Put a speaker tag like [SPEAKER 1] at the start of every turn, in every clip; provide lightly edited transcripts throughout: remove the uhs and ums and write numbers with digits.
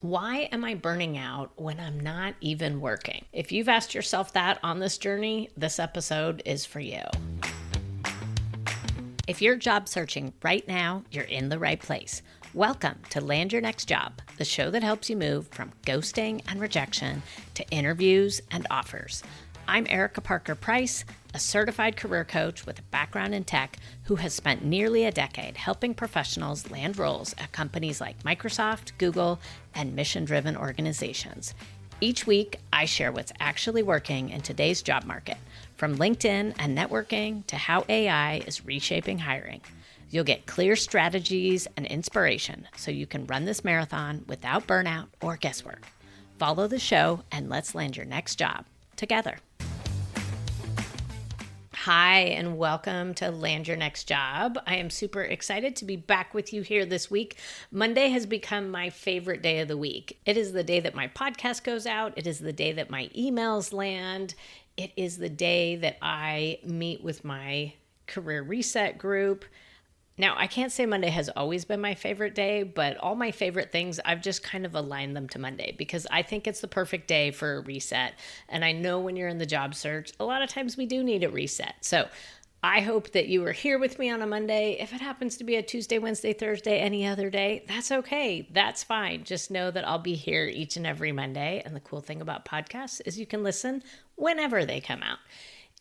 [SPEAKER 1] Why am I burning out when I'm not even working? If you've asked yourself that on this journey, this episode is for you. If you're job searching right now, you're in the right place. Welcome to Land Your Next Job, the show that helps you move from ghosting and rejection to interviews and offers. I'm Erika Parker-Price, a certified career coach with a background in tech who has spent nearly a decade helping professionals land roles at companies like Microsoft, Google, and mission-driven organizations. Each week, I share what's actually working in today's job market, from LinkedIn and networking to how AI is reshaping hiring. You'll get clear strategies and inspiration so you can run this marathon without burnout or guesswork. Follow the show and let's land your next job together. Hi, and welcome to Land Your Next Job. I am super excited to be back with you here this week. Monday has become my favorite day of the week. It is the day that my podcast goes out. It is the day that my emails land. It is the day that I meet with my career reset group. Now, I can't say Monday has always been my favorite day, but all my favorite things, I've just kind of aligned them to Monday because I think it's the perfect day for a reset. And I know when you're in the job search, a lot of times we do need a reset. So I hope that you are here with me on a Monday. If it happens to be a Tuesday, Wednesday, Thursday, any other day, that's okay. That's fine. Just know that I'll be here each and every Monday. And the cool thing about podcasts is you can listen whenever they come out.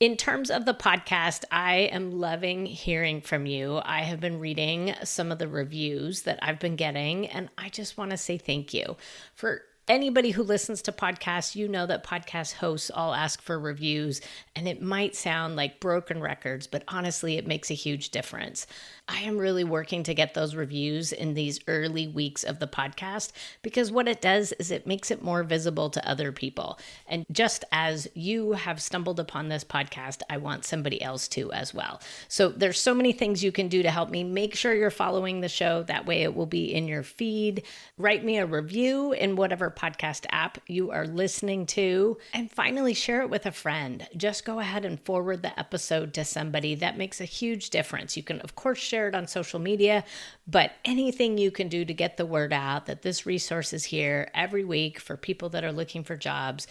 [SPEAKER 1] In terms of the podcast, I am loving hearing from you. I have been reading some of the reviews that I've been getting, and I just want to say thank you. For anybody who listens to podcasts, you know that podcast hosts all ask for reviews, and it might sound like broken records, but honestly, it makes a huge difference. I am really working to get those reviews in these early weeks of the podcast because what it does is it makes it more visible to other people. And just as you have stumbled upon this podcast, I want somebody else to as well. So there's so many things you can do to help me. Make sure you're following the show. That way it will be in your feed. Write me a review in whatever podcast app you are listening to. And finally, share it with a friend. Just go ahead and forward the episode to somebody. That makes a huge difference. You can, of course, share it on social media, but anything you can do to get the word out that this resource is here every week for people that are looking for jobs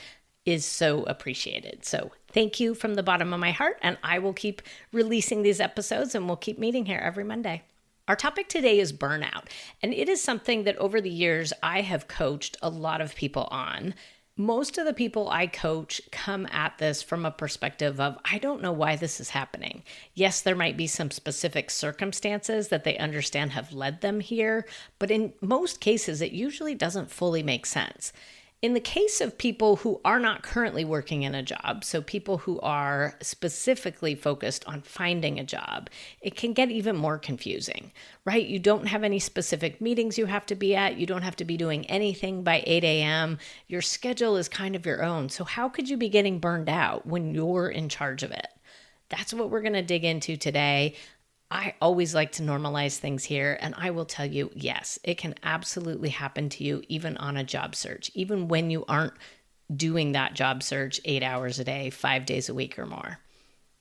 [SPEAKER 1] is so appreciated. So thank you from the bottom of my heart, and I will keep releasing these episodes and we'll keep meeting here every Monday. Our topic today is burnout, and it is something that over the years I have coached a lot of people on. Most of the people I coach come at this from a perspective of, I don't know why this is happening. Yes, there might be some specific circumstances that they understand have led them here, but in most cases, it usually doesn't fully make sense. In the case of people who are not currently working in a job, so people who are specifically focused on finding a job, it can get even more confusing, right? You don't have any specific meetings you have to be at. You don't have to be doing anything by 8 a.m. Your schedule is kind of your own. So how could you be getting burned out when you're in charge of it? That's what we're going to dig into today. I always like to normalize things here, and I will tell you, yes, it can absolutely happen to you even on a job search, even when you aren't doing that job search 8 hours a day, 5 days a week or more.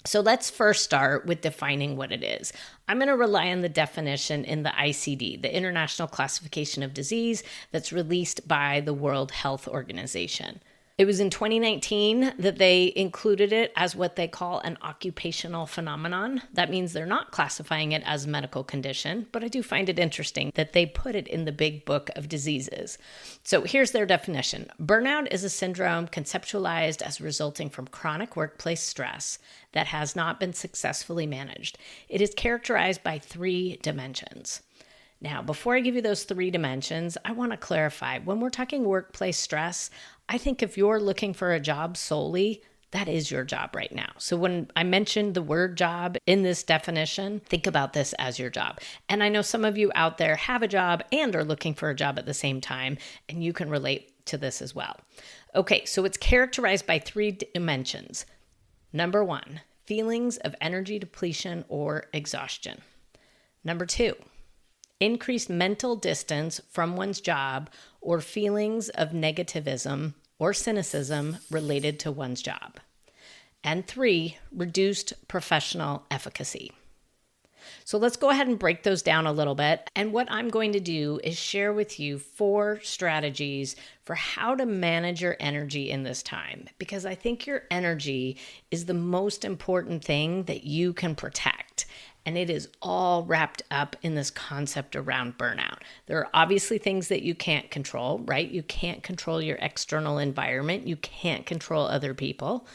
[SPEAKER 1] So let's first start with defining what it is. I'm going to rely on the definition in the ICD, the International Classification of Disease, that's released by the World Health Organization. It was in 2019 that they included it as what they call an occupational phenomenon. That means they're not classifying it as a medical condition, but I do find it interesting that they put it in the big book of diseases. So here's their definition. Burnout is a syndrome conceptualized as resulting from chronic workplace stress that has not been successfully managed. It is characterized by 3 dimensions. Now, before I give you those 3 dimensions, I want to clarify, when we're talking workplace stress, I think if you're looking for a job solely, that is your job right now. So when I mentioned the word job in this definition, think about this as your job. And I know some of you out there have a job and are looking for a job at the same time, and you can relate to this as well. Okay, so it's characterized by 3 dimensions. Number 1, feelings of energy depletion or exhaustion. Number 2, increased mental distance from one's job or feelings of negativism or cynicism related to one's job. And 3, reduced professional efficacy. So let's go ahead and break those down a little bit. And what I'm going to do is share with you 4 strategies for how to manage your energy in this time, because I think your energy is the most important thing that you can protect. And it is all wrapped up in this concept around burnout. There are obviously things that you can't control, right? You can't control your external environment. You can't control other people.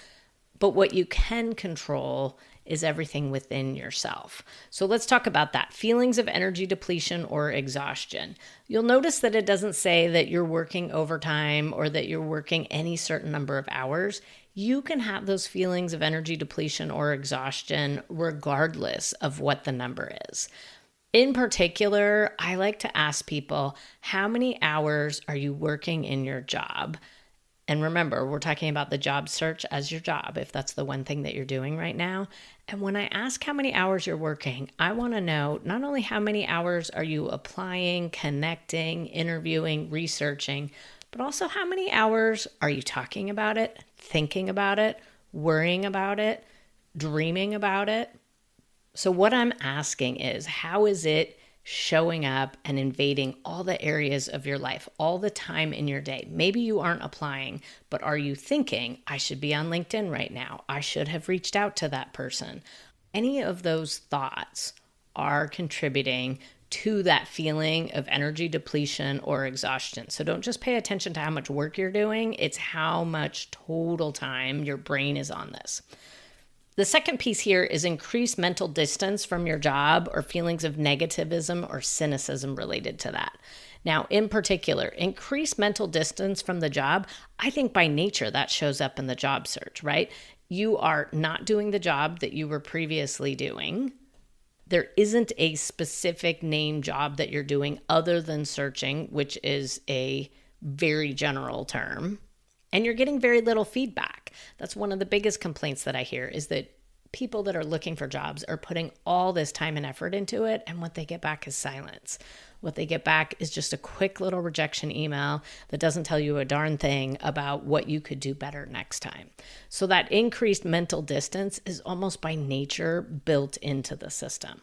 [SPEAKER 1] But what you can control is everything within yourself. So let's talk about that. Feelings of energy depletion or exhaustion. You'll notice that it doesn't say that you're working overtime or that you're working any certain number of hours. You can have those feelings of energy depletion or exhaustion regardless of what the number is. In particular, I like to ask people, how many hours are you working in your job? And remember, we're talking about the job search as your job, if that's the one thing that you're doing right now. And when I ask how many hours you're working, I want to know not only how many hours are you applying, connecting, interviewing, researching, but also how many hours are you talking about it, thinking about it, worrying about it, dreaming about it? So what I'm asking is, how is it showing up and invading all the areas of your life, all the time in your day? Maybe you aren't applying, but are you thinking, I should be on LinkedIn right now? I should have reached out to that person. Any of those thoughts are contributing to that feeling of energy depletion or exhaustion. So don't just pay attention to how much work you're doing. It's how much total time your brain is on this. The second piece here is increased mental distance from your job or feelings of negativism or cynicism related to that. Now, in particular, increased mental distance from the job, I think by nature that shows up in the job search, right? You are not doing the job that you were previously doing. There isn't a specific name job that you're doing other than searching, which is a very general term. And you're getting very little feedback. That's one of the biggest complaints that I hear, is that people that are looking for jobs are putting all this time and effort into it, and what they get back is silence. What they get back is just a quick little rejection email that doesn't tell you a darn thing about what you could do better next time. So that increased mental distance is almost by nature built into the system.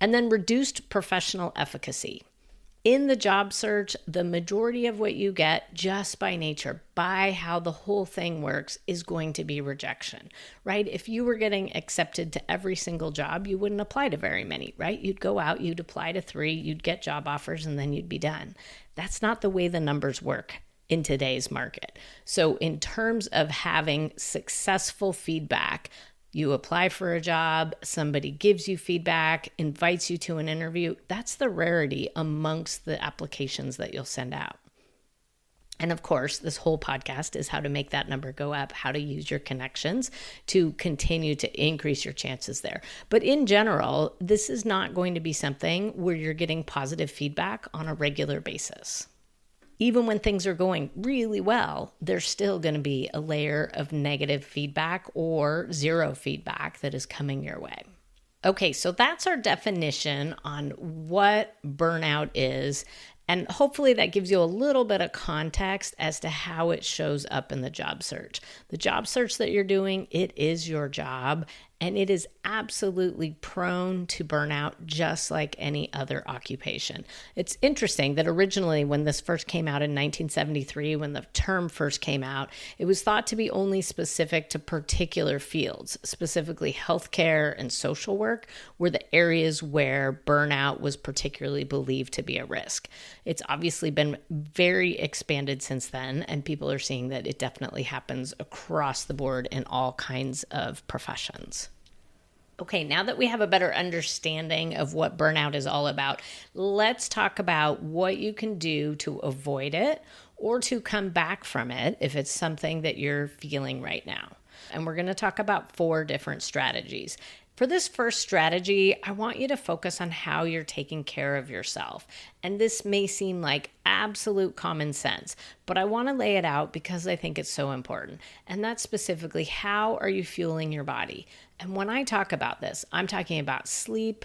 [SPEAKER 1] And then reduced professional efficacy. In the job search, the majority of what you get just by nature, by how the whole thing works, is going to be rejection, right? If you were getting accepted to every single job, you wouldn't apply to very many, right? You'd go out, you'd apply to 3, you'd get job offers, and then you'd be done. That's not the way the numbers work in today's market. So in terms of having successful feedback, you apply for a job, somebody gives you feedback, invites you to an interview. That's the rarity amongst the applications that you'll send out. And of course, this whole podcast is how to make that number go up, how to use your connections to continue to increase your chances there. But in general, this is not going to be something where you're getting positive feedback on a regular basis. Even when things are going really well, there's still going to be a layer of negative feedback or zero feedback that is coming your way. Okay, so that's our definition on what burnout is. And hopefully that gives you a little bit of context as to how it shows up in the job search. The job search that you're doing, it is your job, and it is absolutely prone to burnout just like any other occupation. It's interesting that originally when this first came out in 1973, when the term first came out, it was thought to be only specific to particular fields, specifically healthcare and social work were the areas where burnout was particularly believed to be a risk. It's obviously been very expanded since then, and people are seeing that it definitely happens across the board in all kinds of professions. Okay, now that we have a better understanding of what burnout is all about, let's talk about what you can do to avoid it or to come back from it if it's something that you're feeling right now. And we're going to talk about 4 different strategies. For this first strategy, I want you to focus on how you're taking care of yourself. And this may seem like absolute common sense, but I want to lay it out because I think it's so important. And that's specifically, how are you fueling your body? And when I talk about this, I'm talking about sleep,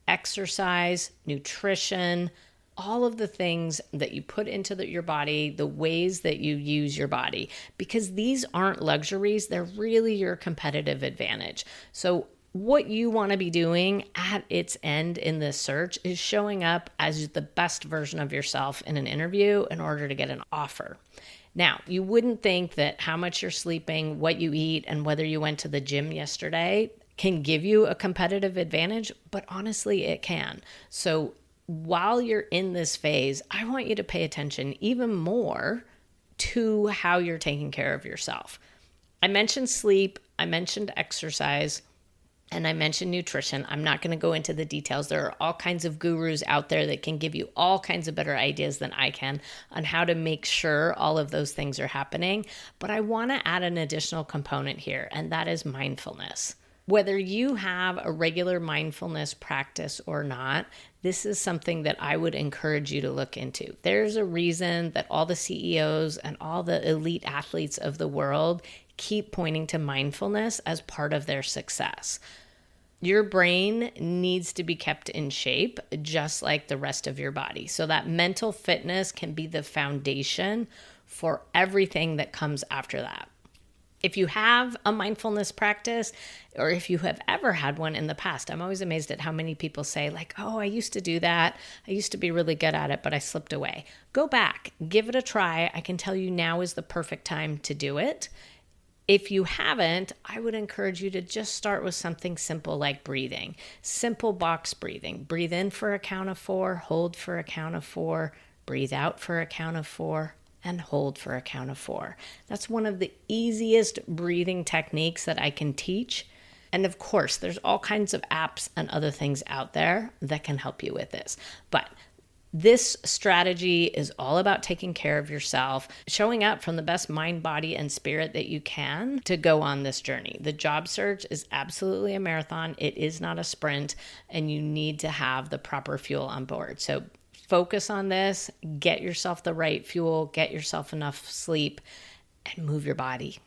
[SPEAKER 1] exercise, nutrition, all of the things that you put into your body, the ways that you use your body, because these aren't luxuries. They're really your competitive advantage. So What you want to be doing at its end in this search is showing up as the best version of yourself in an interview in order to get an offer. Now, you wouldn't think that how much you're sleeping, what you eat, and whether you went to the gym yesterday can give you a competitive advantage, but honestly, it can. So while you're in this phase, I want you to pay attention even more to how you're taking care of yourself. I mentioned sleep, I mentioned exercise, and I mentioned nutrition. I'm not going to go into the details. There are all kinds of gurus out there that can give you all kinds of better ideas than I can on how to make sure all of those things are happening. But I want to add an additional component here, and that is mindfulness. Whether you have a regular mindfulness practice or not, this is something that I would encourage you to look into. There's a reason that all the CEOs and all the elite athletes of the world keep pointing to mindfulness as part of their success. Your brain needs to be kept in shape just like the rest of your body. So that mental fitness can be the foundation for everything that comes after that. If you have a mindfulness practice, or if you have ever had one in the past, I'm always amazed at how many people say like, oh, I used to do that. I used to be really good at it, but I slipped away. Go back, give it a try. I can tell you now is the perfect time to do it. If you haven't, I would encourage you to just start with something simple like breathing. Simple box breathing. Breathe in for a count of 4, hold for a count of 4, breathe out for a count of 4, and hold for a count of 4. That's one of the easiest breathing techniques that I can teach. And of course, there's all kinds of apps and other things out there that can help you with this. But this strategy is all about taking care of yourself, showing up from the best mind, body, and spirit that you can to go on this journey. The job search is absolutely a marathon. It is not a sprint, and you need to have the proper fuel on board. So focus on this, get yourself the right fuel, get yourself enough sleep, and move your body.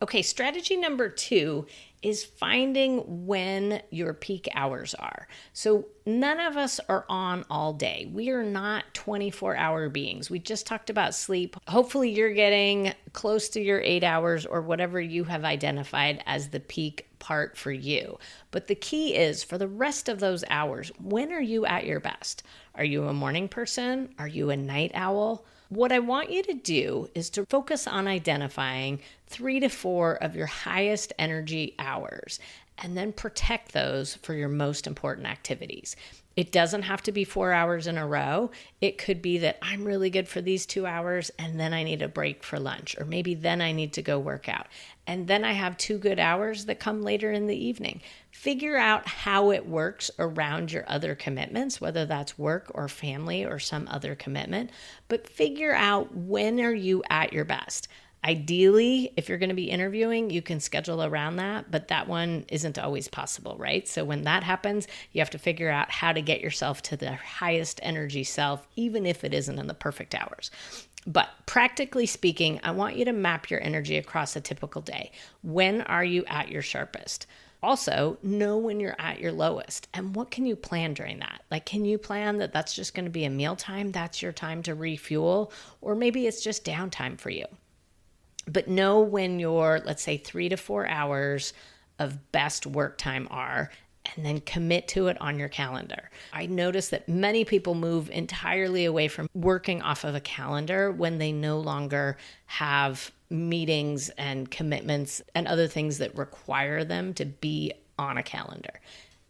[SPEAKER 1] Okay, strategy number 2 is finding when your peak hours are. So none of us are on all day. We are not 24-hour beings. We just talked about sleep. Hopefully you're getting close to your 8 hours or whatever you have identified as the peak part for you. But the key is for the rest of those hours, when are you at your best? Are you a morning person? Are you a night owl? What I want you to do is to focus on identifying 3 to 4 of your highest energy hours and then protect those for your most important activities. It doesn't have to be 4 hours in a row. It could be that I'm really good for these 2 hours and then I need a break for lunch, or maybe then I need to go work out. And then I have 2 good hours that come later in the evening. Figure out how it works around your other commitments, whether that's work or family or some other commitment, but figure out when are you at your best. Ideally, if you're going to be interviewing, you can schedule around that, but that one isn't always possible, right? So when that happens, you have to figure out how to get yourself to the highest energy self, even if it isn't in the perfect hours. But practically speaking, I want you to map your energy across a typical day. When are you at your sharpest? Also, know when you're at your lowest and what can you plan during that? Like, can you plan that that's just going to be a mealtime? That's your time to refuel, or maybe it's just downtime for you. But know when your, let's say, 3 to 4 hours of best work time are, and then commit to it on your calendar. I notice that many people move entirely away from working off of a calendar when they no longer have meetings and commitments and other things that require them to be on a calendar.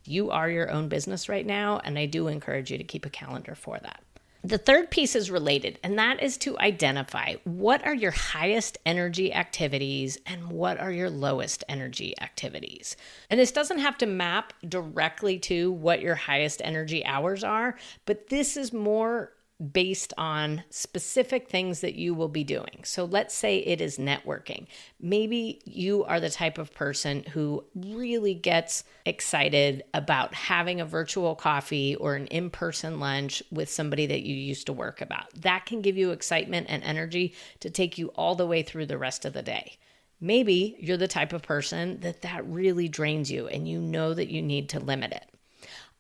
[SPEAKER 1] You are your own business right now, and I do encourage you to keep a calendar for that. The third piece is related, and that is to identify what are your highest energy activities and what are your lowest energy activities. And this doesn't have to map directly to what your highest energy hours are, but this is more based on specific things that you will be doing. So let's say it is networking. Maybe you are the type of person who really gets excited about having a virtual coffee or an in-person lunch with somebody that you used to work about. That can give you excitement and energy to take you all the way through the rest of the day. Maybe you're the type of person that really drains you and you know that you need to limit it.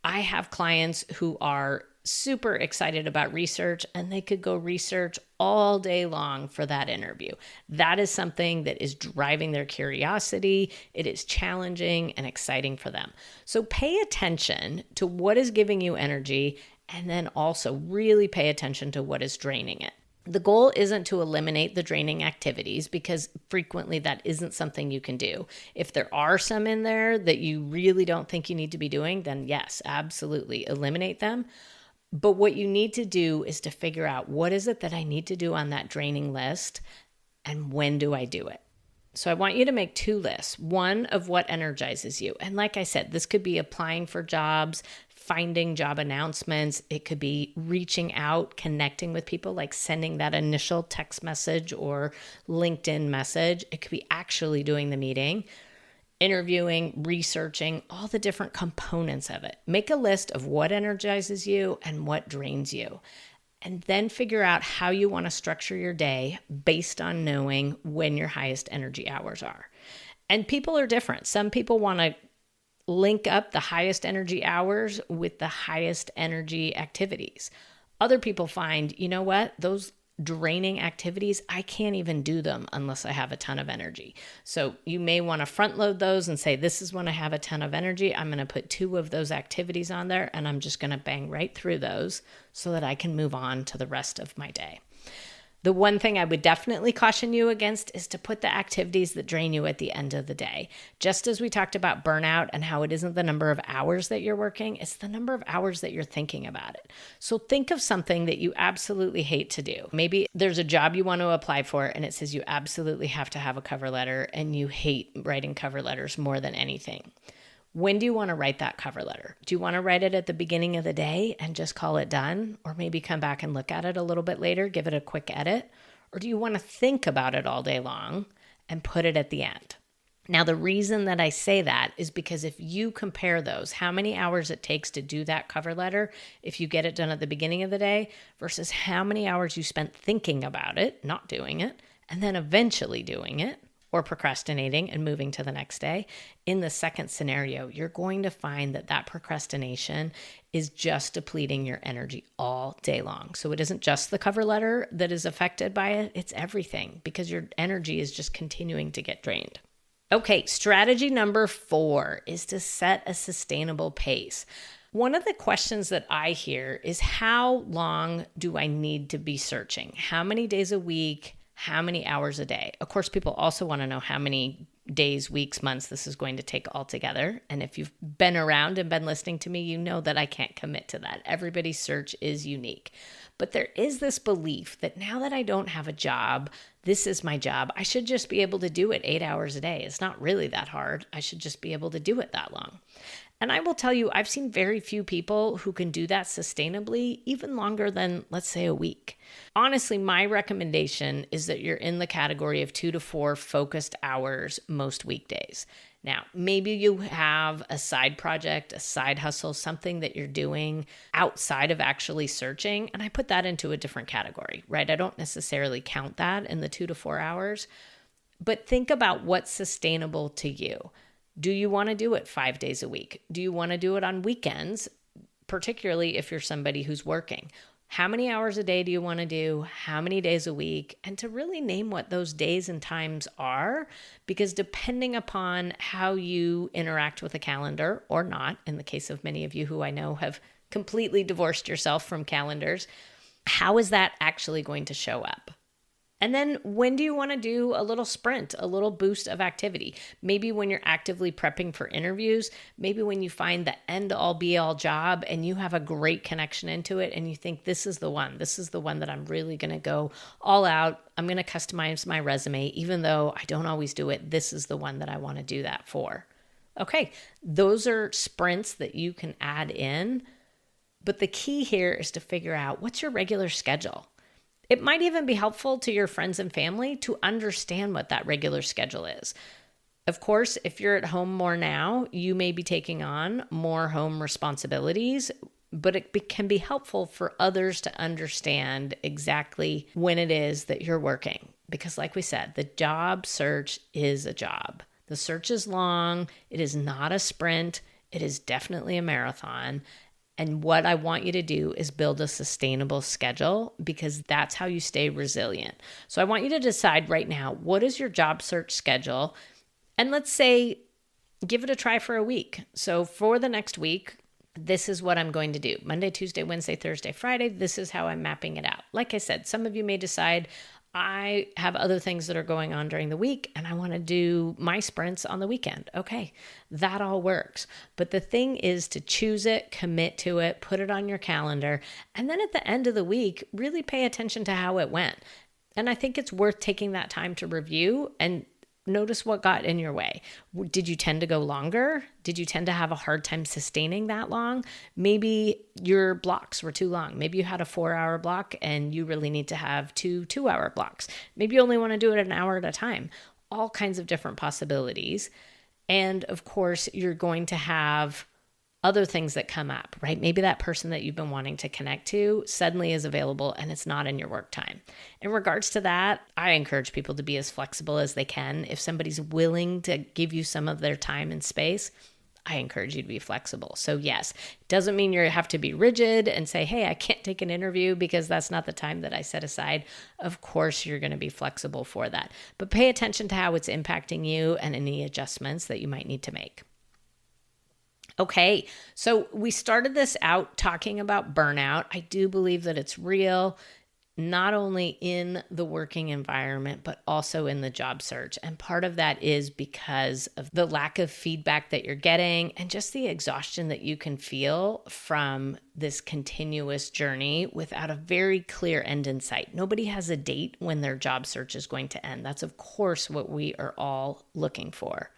[SPEAKER 1] I have clients who are super excited about research, and they could go research all day long for that interview. That is something that is driving their curiosity. It is challenging and exciting for them. So pay attention to what is giving you energy, and then also really pay attention to what is draining it. The goal isn't to eliminate the draining activities, because frequently that isn't something you can do. If there are some in there that you really don't think you need to be doing, then yes, absolutely eliminate them. But what you need to do is to figure out, what is it that I need to do on that draining list, and when do I do it? So I want you to make 2 lists, one of what energizes you. And like I said, this could be applying for jobs, finding job announcements. It could be reaching out, connecting with people, like sending that initial text message or LinkedIn message. It could be actually doing the meeting, interviewing, researching, all the different components of it. Make a list of what energizes you and what drains you. And then figure out how you want to structure your day based on knowing when your highest energy hours are. And people are different. Some people want to link up the highest energy hours with the highest energy activities. Other people find, you know what, those draining activities, I can't even do them unless I have a ton of energy. So you may want to front load those and say, this is when I have a ton of energy. I'm going to put 2 of those activities on there, and I'm just going to bang right through those so that I can move on to the rest of my day. The one thing I would definitely caution you against is to put the activities that drain you at the end of the day. Just as we talked about burnout and how it isn't the number of hours that you're working, it's the number of hours that you're thinking about it. So think of something that you absolutely hate to do. Maybe there's a job you want to apply for and it says you absolutely have to have a cover letter, and you hate writing cover letters more than anything. When do you want to write that cover letter? Do you want to write it at the beginning of the day and just call it done? Or maybe come back and look at it a little bit later, give it a quick edit? Or do you want to think about it all day long and put it at the end? Now, the reason that I say that is because if you compare those, how many hours it takes to do that cover letter, if you get it done at the beginning of the day, versus how many hours you spent thinking about it, not doing it, and then eventually doing it, or procrastinating and moving to the next day, in the second scenario, you're going to find that that procrastination is just depleting your energy all day long. So it isn't just the cover letter that is affected by it, it's everything, because your energy is just continuing to get drained. Okay, strategy number 4 is to set a sustainable pace. One of the questions that I hear is, how long do I need to be searching? How many days a week? How many hours a day? Of course, people also want to know how many days, weeks, months this is going to take altogether. And if you've been around and been listening to me, you know that I can't commit to that. Everybody's search is unique. But there is this belief that now that I don't have a job, this is my job, I should just be able to do it 8 hours a day. It's not really that hard. I should just be able to do it that long. And I will tell you, I've seen very few people who can do that sustainably, even longer than, let's say, a week. Honestly, my recommendation is that you're in the category of 2 to 4 focused hours most weekdays. Now, maybe you have a side project, a side hustle, something that you're doing outside of actually searching, and I put that into a different category, right? I don't necessarily count that in the 2 to 4 hours, but think about what's sustainable to you. Do you want to do it 5 days a week? Do you want to do it on weekends, particularly if you're somebody who's working? How many hours a day do you want to do? How many days a week? And to really name what those days and times are, because depending upon how you interact with a calendar or not, in the case of many of you who I know have completely divorced yourself from calendars, how is that actually going to show up? And then when do you want to do a little sprint, a little boost of activity? Maybe when you're actively prepping for interviews, maybe when you find the end all be all job and you have a great connection into it and you think this is the one that I'm really going to go all out. I'm going to customize my resume, even though I don't always do it. This is the one that I want to do that for. Okay, those are sprints that you can add in. But the key here is to figure out, what's your regular schedule? It might even be helpful to your friends and family to understand what that regular schedule is. Of course, if you're at home more now, you may be taking on more home responsibilities, but it can be helpful for others to understand exactly when it is that you're working. Because like we said, the job search is a job. The search is long. It is not a sprint. It is definitely a marathon. And what I want you to do is build a sustainable schedule, because that's how you stay resilient. So I want you to decide right now, what is your job search schedule? And let's say, give it a try for a week. So for the next week, this is what I'm going to do. Monday, Tuesday, Wednesday, Thursday, Friday. This is how I'm mapping it out. Like I said, some of you may decide, I have other things that are going on during the week and I want to do my sprints on the weekend. Okay, that all works. But the thing is to choose it, commit to it, put it on your calendar, and then at the end of the week, really pay attention to how it went. And I think it's worth taking that time to review and notice what got in your way. Did you tend to go longer? Did you tend to have a hard time sustaining that long? Maybe your blocks were too long. Maybe you had a 4-hour block and you really need to have 2-hour blocks. Maybe you only want to do it an hour at a time. All kinds of different possibilities. And of course, you're going to have other things that come up, right? Maybe that person that you've been wanting to connect to suddenly is available and it's not in your work time. In regards to that, I encourage people to be as flexible as they can. If somebody's willing to give you some of their time and space, I encourage you to be flexible. So yes, it doesn't mean you have to be rigid and say, hey, I can't take an interview because that's not the time that I set aside. Of course, you're going to be flexible for that. But pay attention to how it's impacting you and any adjustments that you might need to make. Okay, so we started this out talking about burnout. I do believe that it's real, not only in the working environment, but also in the job search. And part of that is because of the lack of feedback that you're getting and just the exhaustion that you can feel from this continuous journey without a very clear end in sight. Nobody has a date when their job search is going to end. That's, of course, what we are all looking for.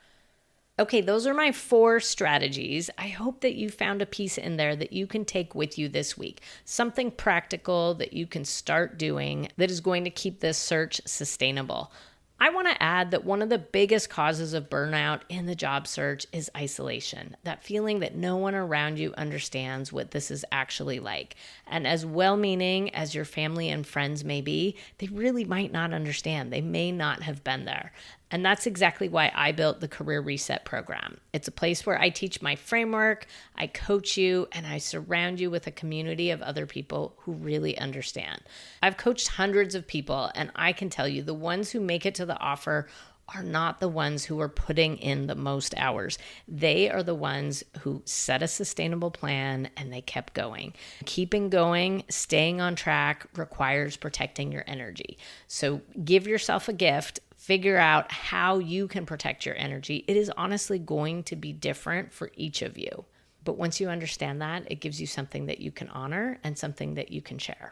[SPEAKER 1] Okay, those are my 4 strategies. I hope that you found a piece in there that you can take with you this week. Something practical that you can start doing that is going to keep this search sustainable. I want to add that one of the biggest causes of burnout in the job search is isolation, that feeling that no one around you understands what this is actually like. And as well-meaning as your family and friends may be, they really might not understand. They may not have been there. And that's exactly why I built the Career Reset program. It's a place where I teach my framework, I coach you, and I surround you with a community of other people who really understand. I've coached hundreds of people, and I can tell you the ones who make it to the offer are not the ones who are putting in the most hours. They are the ones who set a sustainable plan and they kept going. Keeping going, staying on track requires protecting your energy. So give yourself a gift. Figure out how you can protect your energy. It is honestly going to be different for each of you. But once you understand that, it gives you something that you can honor and something that you can share.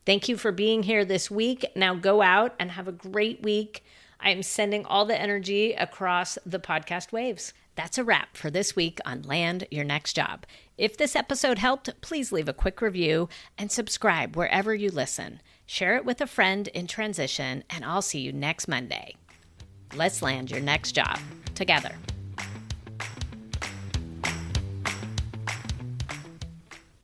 [SPEAKER 1] Thank you for being here this week. Now go out and have a great week. I'm sending all the energy across the podcast waves. That's a wrap for this week on Land Your Next Job. If this episode helped, please leave a quick review and subscribe wherever you listen. Share it with a friend in transition, and I'll see you next Monday. Let's land your next job together.